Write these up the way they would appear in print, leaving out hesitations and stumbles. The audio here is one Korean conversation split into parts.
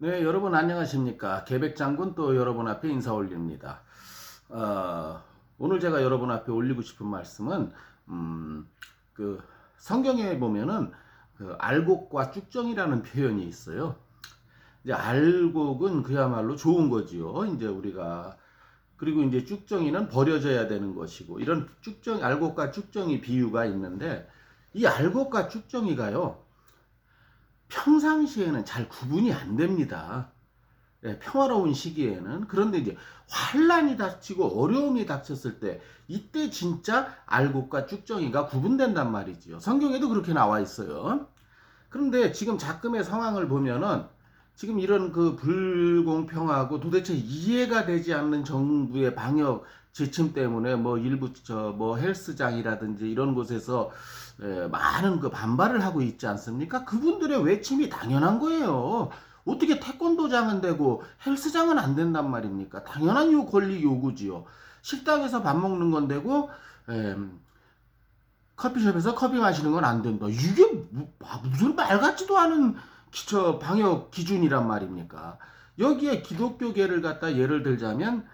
네, 여러분 안녕하십니까? 계백장군 또 여러분 앞에 인사 올립니다. 어, 오늘 제가 여러분 앞에 올리고 싶은 말씀은 음, 그 성경에 보면은 그 알곡과 쭉정이라는 표현이 있어요. 이제 알곡은 그야말로 좋은 거지요. 이제 우리가 그리고 이제 쭉정이는 버려져야 되는 것이고 이런 쭉정 알곡과 쭉정이 비유가 있는데 이 알곡과 쭉정이가요. 평상시에는 잘 구분이 안 됩니다. 예, 평화로운 시기에는. 그런데 이제 환란이 닥치고 어려움이 닥쳤을 때 이때 진짜 알곡과 쭉정이가 구분된단 말이지요. 성경에도 그렇게 나와 있어요. 그런데 지금 작금의 상황을 보면은 지금 이런 그 불공평하고 도대체 이해가 되지 않는 정부의 방역 지침 때문에 뭐 일부 뭐 헬스장이라든지 이런 곳에서 많은 그 반발을 하고 있지 않습니까? 그분들의 외침이 당연한 거예요. 어떻게 태권도장은 되고 헬스장은 안 된단 말입니까? 당연한 권리 요구지요. 식당에서 밥 먹는 건 되고 커피숍에서 커피 마시는 건 안 된다. 이게 무슨 말 같지도 않은 방역 기준이란 말입니까? 여기에 기독교계를 갖다 예를 들자면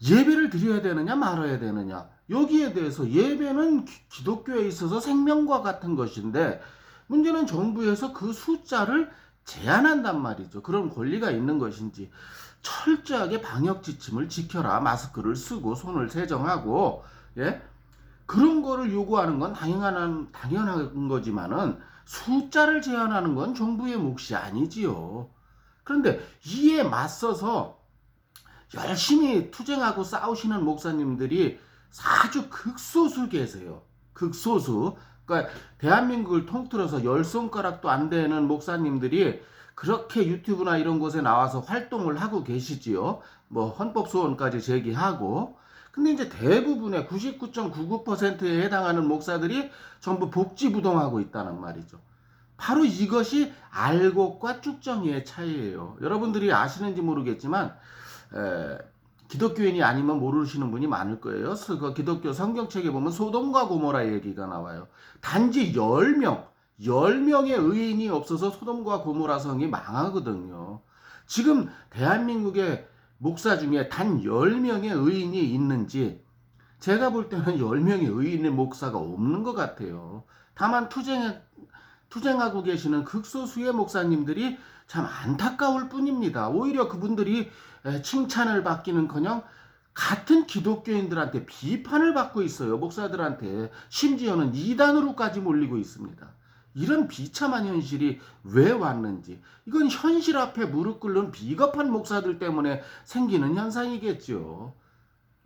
예배를 드려야 되느냐 말아야 되느냐 여기에 대해서 예배는 기독교에 있어서 생명과 같은 것인데 문제는 정부에서 그 숫자를 제한한단 말이죠. 그런 권리가 있는 것인지 철저하게 방역 지침을 지켜라. 마스크를 쓰고 손을 세정하고 예? 그런 거를 요구하는 건 당연한 거지만은 숫자를 제한하는 건 정부의 몫이 아니지요. 그런데 이에 맞서서 열심히 투쟁하고 싸우시는 목사님들이 아주 극소수 계세요. 극소수. 그러니까 대한민국을 통틀어서 열 손가락도 안 되는 목사님들이 그렇게 유튜브나 이런 곳에 나와서 활동을 하고 계시지요. 뭐 헌법소원까지 제기하고. 근데 이제 대부분의 99.99%에 해당하는 목사들이 전부 복지부동하고 있다는 말이죠. 바로 이것이 알곡과 쭉정이의 차이예요. 여러분들이 아시는지 모르겠지만 에, 기독교인이 아니면 모르시는 분이 많을 거예요. 그 기독교 성경책에 보면 소돔과 고모라 얘기가 나와요. 단지 10명의 의인이 없어서 소돔과 고모라 성이 망하거든요. 지금 대한민국의 목사 중에 단 10명의 의인이 있는지 제가 볼 때는 10명의 의인의 목사가 없는 것 같아요. 다만 투쟁하고 계시는 극소수의 목사님들이 참 안타까울 뿐입니다. 오히려 그분들이 칭찬을 받기는커녕 같은 기독교인들한테 비판을 받고 있어요. 목사들한테. 심지어는 이단으로까지 몰리고 있습니다. 이런 비참한 현실이 왜 왔는지 이건 현실 앞에 무릎 꿇는 비겁한 목사들 때문에 생기는 현상이겠죠.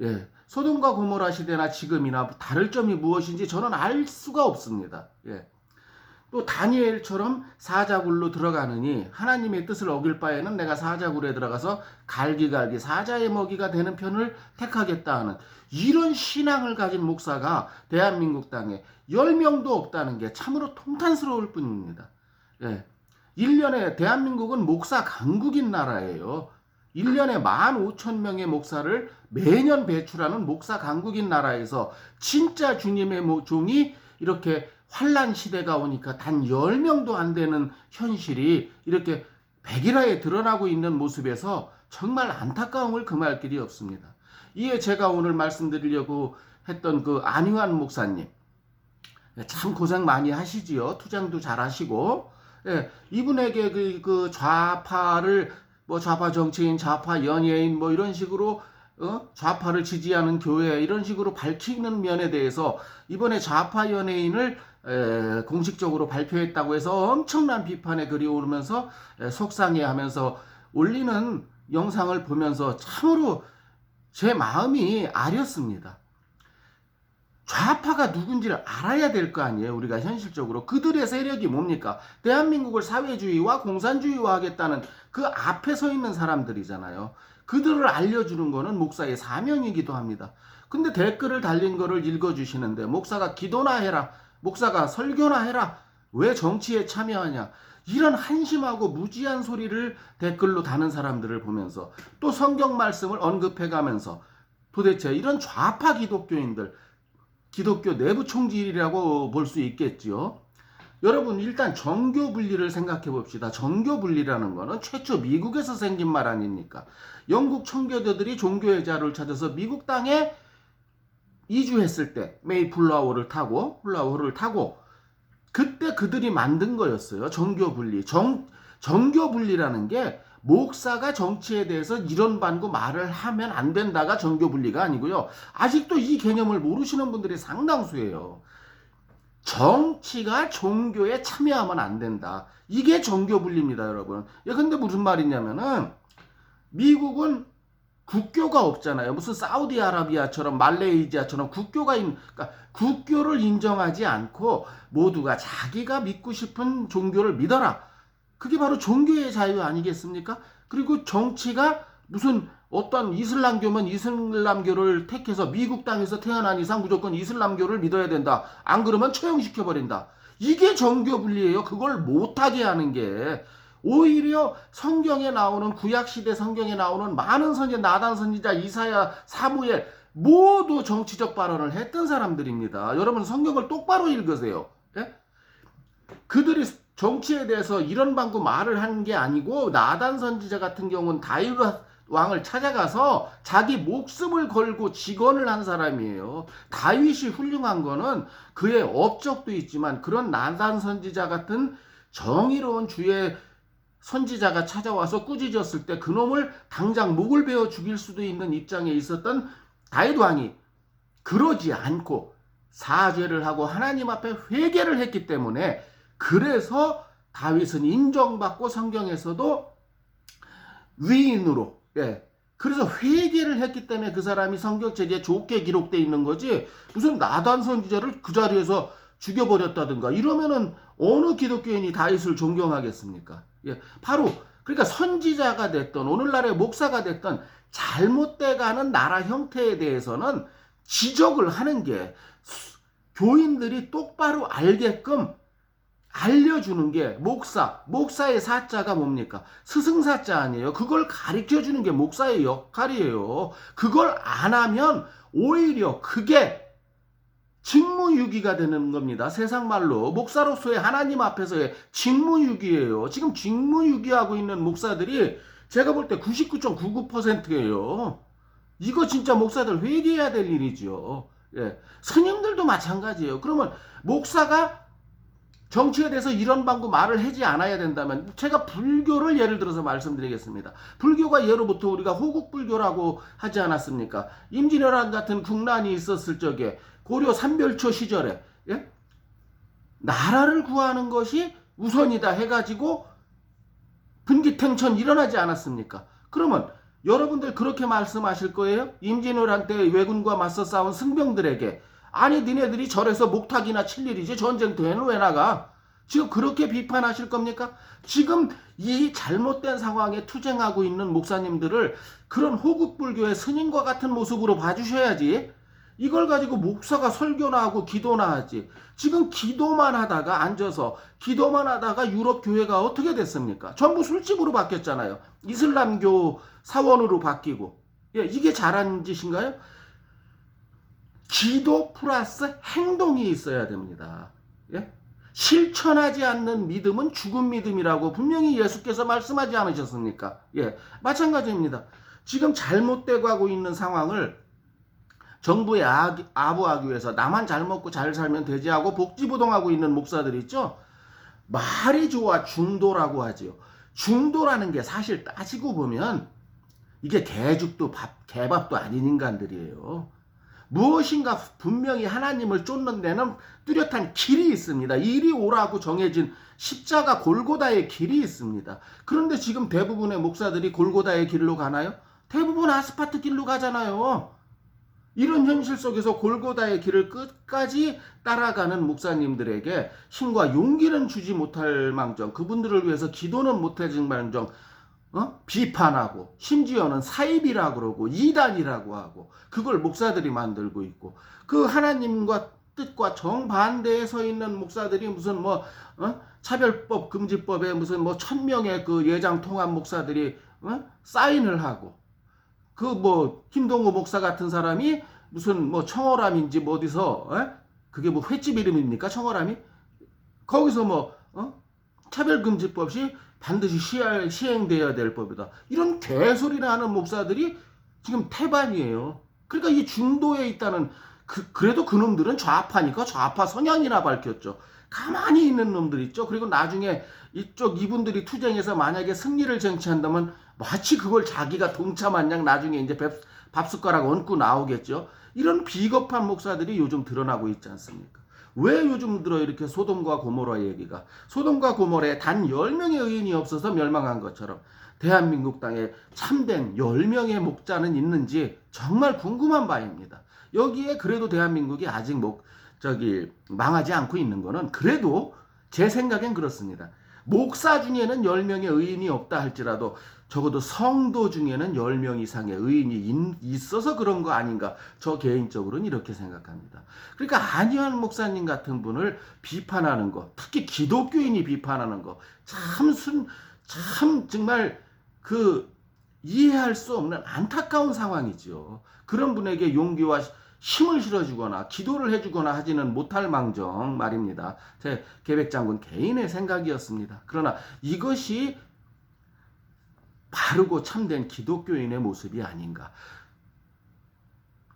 예, 소돔과 고모라 시대나 지금이나 다를 점이 무엇인지 저는 알 수가 없습니다. 예. 또 다니엘처럼 사자굴로 들어가느니 하나님의 뜻을 어길 바에는 내가 사자굴에 들어가서 갈기갈기 사자의 먹이가 되는 편을 택하겠다 하는 이런 신앙을 가진 목사가 대한민국 땅에 10명도 없다는 게 참으로 통탄스러울 뿐입니다. 예. 1년에 대한민국은 목사 강국인 나라예요. 1년에 15,000명의 목사를 매년 배출하는 목사 강국인 나라에서 진짜 주님의 종이 이렇게 환란 시대가 오니까 단 10명도 안 되는 현실이 이렇게 백일화에 드러나고 있는 모습에서 정말 안타까움을 금할 길이 없습니다. 이에 제가 오늘 말씀드리려고 했던 그 안유한 목사님 참 고생 많이 하시지요. 투쟁도 잘 하시고 예, 이분에게 그 좌파를 뭐 좌파 정치인, 좌파 연예인 뭐 이런 식으로 좌파를 지지하는 교회 이런 식으로 밝히는 면에 대해서 이번에 좌파 연예인을 공식적으로 발표했다고 해서 엄청난 비판의 글이 오르면서 속상해하면서 올리는 영상을 보면서 참으로 제 마음이 아렸습니다. 좌파가 누군지를 알아야 될 거 아니에요. 우리가 현실적으로 그들의 세력이 뭡니까? 대한민국을 사회주의와 공산주의화 하겠다는 그 앞에 서 있는 사람들이잖아요. 그들을 알려주는 거는 목사의 사명이기도 합니다. 근데 댓글을 달린 거를 읽어주시는데 목사가 기도나 해라, 목사가 설교나 해라, 왜 정치에 참여하냐, 이런 한심하고 무지한 소리를 댓글로 다는 사람들을 보면서 또 성경 말씀을 언급해가면서 도대체 이런 좌파 기독교인들, 기독교 내부 총질이라고 볼 수 있겠지요. 여러분 일단 정교 분리를 생각해 봅시다. 정교 분리라는 거는 최초 미국에서 생긴 말 아닙니까? 영국 청교도들이 종교의 자유를 찾아서 미국 땅에 이주했을 때 메이플라워를 타고 그때 그들이 만든 거였어요. 정교 분리. 정교 분리라는 게 목사가 정치에 대해서 이런 반구 말을 하면 안 된다가 정교 분리가 아니고요. 아직도 이 개념을 모르시는 분들이 상당수예요. 정치가 종교에 참여하면 안 된다. 이게 정교 분리입니다, 여러분. 근데 무슨 말이냐면은 미국은 국교가 없잖아요. 무슨 사우디아라비아처럼 말레이시아처럼 그러니까 국교를 인정하지 않고 모두가 자기가 믿고 싶은 종교를 믿어라. 그게 바로 종교의 자유 아니겠습니까? 그리고 정치가 무슨 어떤 이슬람교면 이슬람교를 택해서 미국 땅에서 태어난 이상 무조건 이슬람교를 믿어야 된다. 안 그러면 처형시켜버린다. 이게 정교 분리예요. 그걸 못하게 하는 게 오히려 성경에 나오는 구약시대 성경에 나오는 많은 선지자, 나단 선지자, 이사야, 사무엘 모두 정치적 발언을 했던 사람들입니다. 여러분 성경을 똑바로 읽으세요. 예? 그들이 정치에 대해서 이런 방구 말을 하는 게 아니고 나단 선지자 같은 경우는 다윗 왕을 찾아가서 자기 목숨을 걸고 직언을 한 사람이에요. 다윗이 훌륭한 거는 그의 업적도 있지만 그런 나단 선지자 같은 정의로운 주의 선지자가 찾아와서 꾸짖었을 때 그놈을 당장 목을 베어 죽일 수도 있는 입장에 있었던 다윗 왕이 그러지 않고 사죄를 하고 하나님 앞에 회개를 했기 때문에 그래서 다윗은 인정받고 성경에서도 위인으로 그래서 회개를 했기 때문에 그 사람이 성경책에 좋게 기록되어 있는 거지 무슨 나단 선지자를 그 자리에서 죽여버렸다든가 이러면은 어느 기독교인이 다윗을 존경하겠습니까? 바로 그러니까 선지자가 됐던 오늘날의 목사가 됐던 잘못돼가는 나라 형태에 대해서는 지적을 하는 게 교인들이 똑바로 알게끔 알려주는 게 목사의 사자가 뭡니까? 스승사자 아니에요. 그걸 가르쳐주는 게 목사의 역할이에요. 그걸 안 하면 오히려 그게 직무유기가 되는 겁니다. 세상 말로 목사로서의 하나님 앞에서의 직무유기예요. 지금 직무유기하고 있는 목사들이 제가 볼 때 99.99%예요. 이거 진짜 목사들 회개해야 될 일이죠. 스님들도 마찬가지예요. 그러면 목사가 정치에 대해서 이런 방구 말을 하지 않아야 된다면 제가 불교를 예를 들어서 말씀드리겠습니다. 불교가 예로부터 우리가 호국불교라고 하지 않았습니까? 임진왜란 같은 국난이 있었을 적에 고려 삼별초 시절에 나라를 구하는 것이 우선이다 해가지고 분기탱천 일어나지 않았습니까? 그러면 여러분들 그렇게 말씀하실 거예요? 임진왜란 때 왜군과 맞서 싸운 승병들에게 아니 니네들이 절에서 목탁이나 칠 일이지 전쟁터에는 왜 나가? 지금 그렇게 비판하실 겁니까? 지금 이 잘못된 상황에 투쟁하고 있는 목사님들을 그런 호국불교의 스님과 같은 모습으로 봐주셔야지. 이걸 가지고 목사가 설교나 하고 기도나 하지. 지금 기도만 하다가 앉아서 기도만 하다가 유럽 교회가 어떻게 됐습니까? 전부 술집으로 바뀌었잖아요. 이슬람교 사원으로 바뀌고. 이게 잘한 짓인가요? 기도 플러스 행동이 있어야 됩니다. 실천하지 않는 믿음은 죽은 믿음이라고 분명히 예수께서 말씀하지 않으셨습니까? 마찬가지입니다. 지금 잘못되고 하고 있는 상황을 정부의 아부하기 위해서 나만 잘 먹고 잘 살면 되지 하고 복지부동하고 있는 목사들 있죠? 말이 좋아 중도라고 하지요. 중도라는 게 사실 따지고 보면 이게 개죽도 개밥도 아닌 인간들이에요. 무엇인가 분명히 하나님을 쫓는 데는 뚜렷한 길이 있습니다. 이리 오라고 정해진 십자가 골고다의 길이 있습니다. 그런데 지금 대부분의 목사들이 골고다의 길로 가나요? 대부분 아스파트 길로 가잖아요. 이런 현실 속에서 골고다의 길을 끝까지 따라가는 목사님들에게 힘과 용기는 주지 못할 망정, 그분들을 위해서 기도는 못해줄 망정, 비판하고 심지어는 사입이라고 그러고 이단이라고 하고 그걸 목사들이 만들고 있고 그 하나님과 뜻과 정반대에 서 있는 목사들이 무슨 차별법 금지법에 무슨 1000명의 그 예장 통합 목사들이 사인을 하고 그 김동호 목사 같은 사람이 무슨 청어람인지 어디서 그게 횟집 이름입니까? 청어람이? 거기서 뭐 차별금지법이 반드시 시행돼야 될 법이다. 이런 개소리를 하는 목사들이 지금 태반이에요. 그러니까 이 중도에 있다는 그래도 그놈들은 좌파니까 좌파 성향이나 밝혔죠. 가만히 있는 놈들 있죠. 그리고 나중에 이분들이 투쟁해서 만약에 승리를 쟁취한다면 마치 그걸 자기가 동참한 양 나중에 이제 밥숟가락 얹고 나오겠죠. 이런 비겁한 목사들이 요즘 드러나고 있지 않습니까? 왜 요즘 들어 이렇게 소돔과 고모라 얘기가, 소돔과 고모라에 단 10명의 의인이 없어서 멸망한 것처럼 대한민국 땅에 참된 10명의 목자는 있는지 정말 궁금한 바입니다. 여기에 그래도 대한민국이 아직 망하지 않고 있는 거는 그래도 제 생각엔 그렇습니다. 목사 중에는 10명의 의인이 없다 할지라도 적어도 성도 중에는 10명 이상의 의인이 있어서 그런 거 아닌가, 저 개인적으로는 이렇게 생각합니다. 그러니까 안희환 목사님 같은 분을 비판하는 거, 특히 기독교인이 비판하는 거, 참 정말 이해할 수 없는 안타까운 상황이죠. 그런 분에게 용기와 힘을 실어주거나 기도를 해주거나 하지는 못할 망정 말입니다. 제 계백장군 개인의 생각이었습니다. 그러나 이것이 바르고 참된 기독교인의 모습이 아닌가.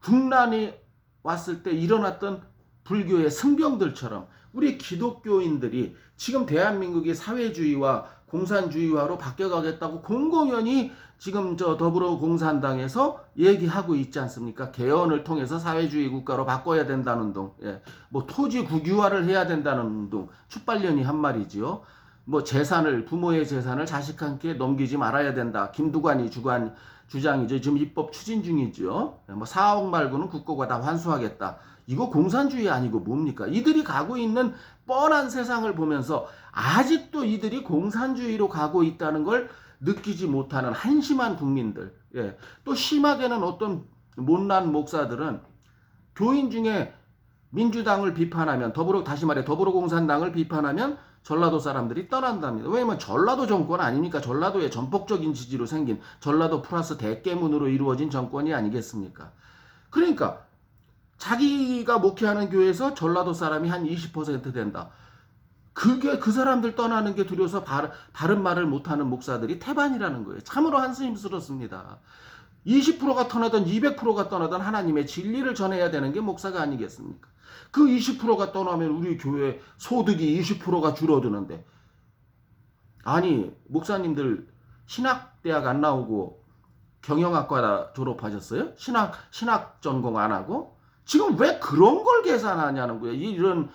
국난이 왔을 때 일어났던 불교의 승병들처럼 우리 기독교인들이 지금 대한민국이 사회주의와 공산주의화로 바뀌어가겠다고 공공연히 지금 더불어공산당에서 얘기하고 있지 않습니까? 개헌을 통해서 사회주의 국가로 바꿔야 된다는 운동, 뭐 토지 국유화를 해야 된다는 운동, 촛발련이 한 말이지요. 뭐 부모의 재산을 자식한테 넘기지 말아야 된다. 김두관이 주장이죠. 지금 입법 추진 중이죠. 뭐 4억 말고는 국고가 다 환수하겠다. 이거 공산주의 아니고 뭡니까? 이들이 가고 있는 뻔한 세상을 보면서 아직도 이들이 공산주의로 가고 있다는 걸 느끼지 못하는 한심한 국민들. 또 심하게는 어떤 못난 목사들은 교인 중에 민주당을 비판하면 더불어공산당을 비판하면 전라도 사람들이 떠난답니다. 왜냐면 전라도 정권 아닙니까? 전라도의 전폭적인 지지로 생긴 전라도 플러스 대깨문으로 이루어진 정권이 아니겠습니까? 그러니까 자기가 목회하는 교회에서 전라도 사람이 한 20% 된다. 그 사람들 떠나는 게 두려워서 바른 말을 못하는 목사들이 태반이라는 거예요. 참으로 한스님스럽습니다. 20%가 떠나든 200%가 떠나든 하나님의 진리를 전해야 되는 게 목사가 아니겠습니까? 그 20%가 떠나면 우리 교회 소득이 20%가 줄어드는데, 아니 목사님들 신학대학 안 나오고 경영학과 졸업하셨어요? 신학 전공 안 하고? 지금 왜 그런 걸 계산하냐는 거예요. 이런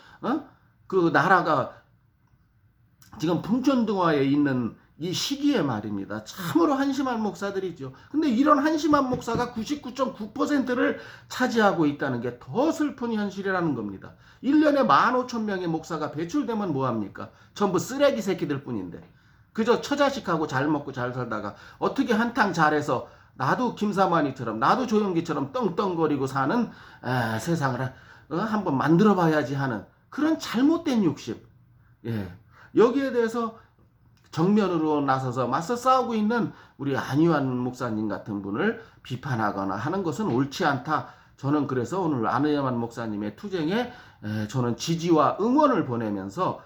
나라가 지금 풍천등화에 있는 이 시기에 말입니다. 참으로 한심한 목사들이죠. 근데 이런 한심한 목사가 99.9%를 차지하고 있다는 게 더 슬픈 현실이라는 겁니다. 1년에 15,000명의 목사가 배출되면 뭐합니까? 전부 쓰레기 새끼들 뿐인데. 그저 처자식하고 잘 먹고 잘 살다가 어떻게 한탕 잘해서 나도 김사만이처럼 나도 조영기처럼 떵떵거리고 사는 세상을 한번 만들어봐야지 하는 그런 잘못된 욕심. 여기에 대해서 정면으로 나서서 맞서 싸우고 있는 우리 안희환 목사님 같은 분을 비판하거나 하는 것은 옳지 않다. 저는 그래서 오늘 안희환 목사님의 투쟁에 저는 지지와 응원을 보내면서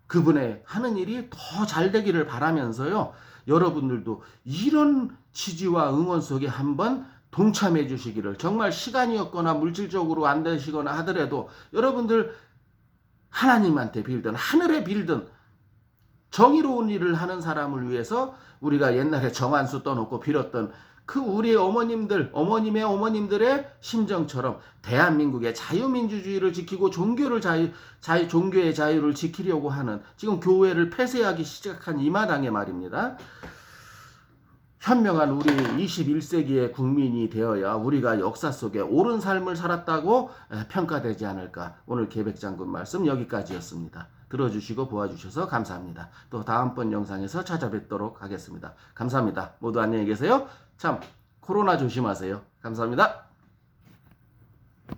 그분의 하는 일이 더 잘 되기를 바라면서요. 여러분들도 이런 지지와 응원 속에 한번 동참해 주시기를, 정말 시간이 없거나 물질적으로 안 되시거나 하더라도 여러분들 하나님한테 빌든 하늘에 빌든 정의로운 일을 하는 사람을 위해서 우리가 옛날에 정한수 떠놓고 빌었던 그 우리의 어머님의 어머님들의 심정처럼 대한민국의 자유민주주의를 지키고 종교의 자유를 지키려고 하는, 지금 교회를 폐쇄하기 시작한 이 마당에 말입니다. 현명한 우리 21세기의 국민이 되어야 우리가 역사 속에 옳은 삶을 살았다고 평가되지 않을까. 오늘 계백장군 말씀 여기까지였습니다. 들어주시고 보아주셔서 감사합니다. 또 다음번 영상에서 찾아뵙도록 하겠습니다. 감사합니다. 모두 안녕히 계세요. 참 코로나 조심하세요. 감사합니다.